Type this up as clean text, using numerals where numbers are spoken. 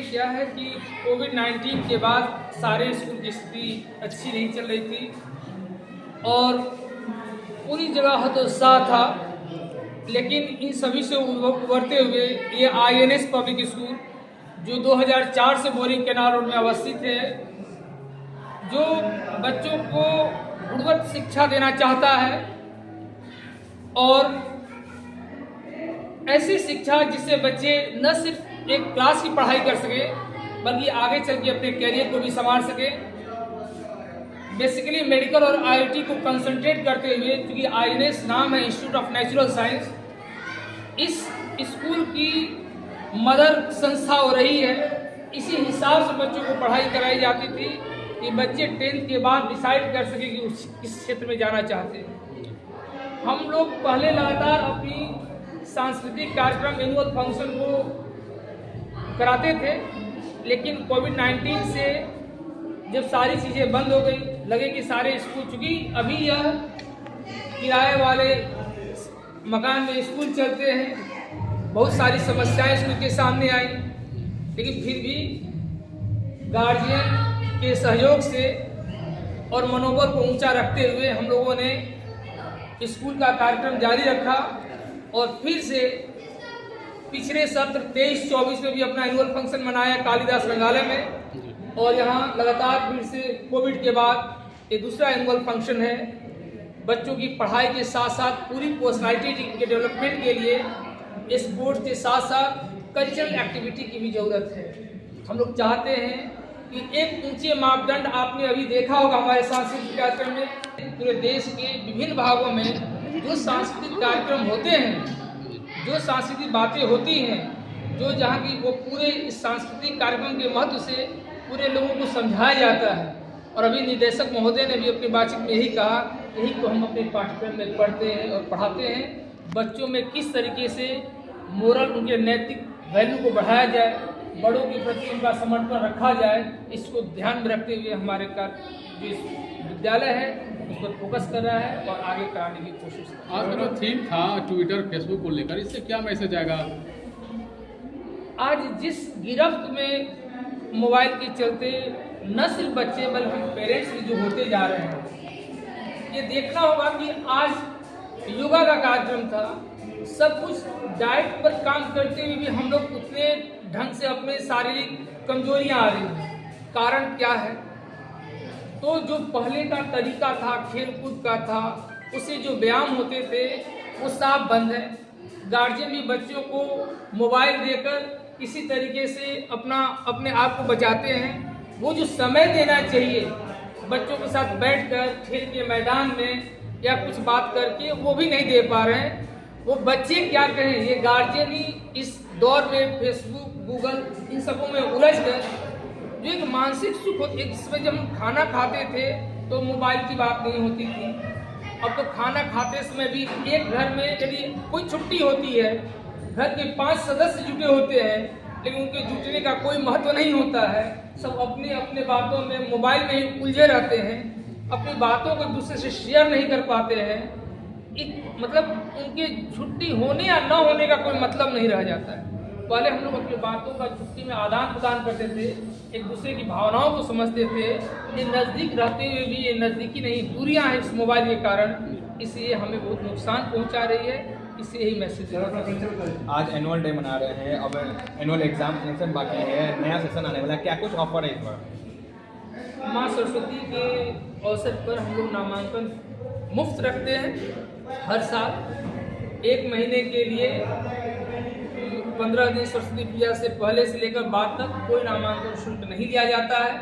क्या है कि कोविड-19 के बाद सारे स्कूल की स्थिति अच्छी नहीं चल रही थी और पूरी जगह हतोत्साह था। लेकिन इन सभी से उभरते हुए ये INS पब्लिक स्कूल जो 2004 से बोरिंग कैनाल रोड में अवस्थित है, जो बच्चों को गुणवत्ता शिक्षा देना चाहता है और ऐसी शिक्षा जिससे बच्चे न सिर्फ एक क्लास की पढ़ाई कर सके बल्कि आगे चल के अपने कैरियर को भी संवार सके। बेसिकली मेडिकल और IIT को कंसंट्रेट करते हुए, क्योंकि INS नाम है इंस्टीट्यूट ऑफ नेचुरल साइंस, इस स्कूल की मदर संस्था हो रही है। इसी हिसाब से बच्चों को पढ़ाई कराई जाती थी कि बच्चे 10th के बाद डिसाइड कर सके कि किस क्षेत्र में जाना चाहते हैं। हम लोग पहले लगातार अपनी सांस्कृतिक कार्यक्रम एनुअल फंक्शन को कराते थे, लेकिन कोविड-19 से जब सारी चीज़ें बंद हो गई, लगे कि सारे स्कूल, चूँकि अभी यह किराए वाले मकान में स्कूल चलते हैं, बहुत सारी समस्याएं स्कूल के सामने आई, लेकिन फिर भी गार्जियन के सहयोग से और मनोबल को ऊंचा रखते हुए हम लोगों ने स्कूल का कार्यक्रम जारी रखा और फिर से पिछले सत्र 23-24 में भी अपना एनुअल फंक्शन मनाया कालिदास रंगालय में, और यहाँ लगातार फिर से कोविड के बाद ये दूसरा एनुअल फंक्शन है। बच्चों की पढ़ाई के साथ साथ पूरी पर्सनालिटी के डेवलपमेंट के लिए स्पोर्ट्स के साथ साथ कल्चरल एक्टिविटी की भी ज़रूरत है। हम लोग चाहते हैं कि एक ऊंचे मापदंड आपने अभी देखा होगा हमारे सांस्कृतिक कार्यक्रम में, पूरे देश के विभिन्न भागों में जो सांस्कृतिक कार्यक्रम होते हैं, जो सांस्कृतिक बातें होती हैं, जो जहाँ की वो पूरे इस सांस्कृतिक कार्यक्रम के महत्व से पूरे लोगों को समझाया जाता है। और अभी निदेशक महोदय ने भी अपनी बातचीत में यही कहा, यही को हम अपने पाठ्यक्रम में पढ़ते हैं और पढ़ाते हैं। बच्चों में किस तरीके से मोरल, उनके नैतिक वैल्यू को बढ़ाया जाए, बड़ों के प्रति उनका समर्पण रखा जाए, इसको ध्यान में रखते हुए हमारे का जो विद्यालय है उस पर फोकस कर रहा है और आगे कराने की कोशिश कर रहा है। आज का जो थीम था ट्विटर फेसबुक को लेकर, इससे क्या मैसेज आएगा? आज जिस गिरफ्त में मोबाइल के चलते न सिर्फ बच्चे बल्कि पेरेंट्स भी जो होते जा रहे हैं, ये देखना होगा कि आज योगा का कार्यक्रम था, सब कुछ डाइट पर काम करते हुए भी हम लोग उतने ढंग से अपने शारीरिक कमजोरियां आ रही हैं। कारण क्या है? तो जो पहले का तरीका था, खेल कूद का था, उससे जो व्यायाम होते थे वो साफ बंद है। गार्जियन भी बच्चों को मोबाइल देकर किसी तरीके से अपने आप को बचाते हैं। वो जो समय देना चाहिए बच्चों के साथ बैठकर खेल के मैदान में या कुछ बात करके, वो भी नहीं दे पा रहे हैं। वो बच्चे क्या कहें, ये गार्जियन ही इस दौर में फेसबुक, गूगल, इन सबों में उलझ गए। जो एक मानसिक सुख होती है, जिसमें जब हम खाना खाते थे तो मोबाइल की बात नहीं होती थी। अब तो खाना खाते समय भी एक घर में यदि कोई छुट्टी होती है, घर के 5 सदस्य जुटे होते हैं, लेकिन उनके जुटने का कोई महत्व नहीं होता है। सब अपने अपने बातों में मोबाइल में ही उलझे रहते हैं, अपनी बातों को दूसरे से शेयर नहीं कर पाते हैं। मतलब उनके छुट्टी होने या न होने का कोई मतलब नहीं रह जाता है। पहले हम लोग अपनी बातों का छुट्टी में आदान प्रदान करते थे, एक दूसरे की भावनाओं को समझते थे। ये नज़दीक रहते हुए भी ये नज़दीकी नहीं, दूरियां हैं इस मोबाइल के कारण, इसलिए हमें बहुत नुकसान पहुंचा रही है। इससे यही मैसेज है। आज एनुअल डे मना रहे हैं, अब एनुअल एग्जामिनेशन बाकी है, नया सेशन आने वाला है, क्या कुछ ऑफर है इस बार? माँ सरस्वती के अवसर पर हम लोग नामांकन मुफ्त रखते हैं हर साल। 1 महीने के लिए 15 दिन सरस्वती पूजा से पहले से लेकर बाद तक कोई नामांकन शुल्क नहीं लिया जाता है।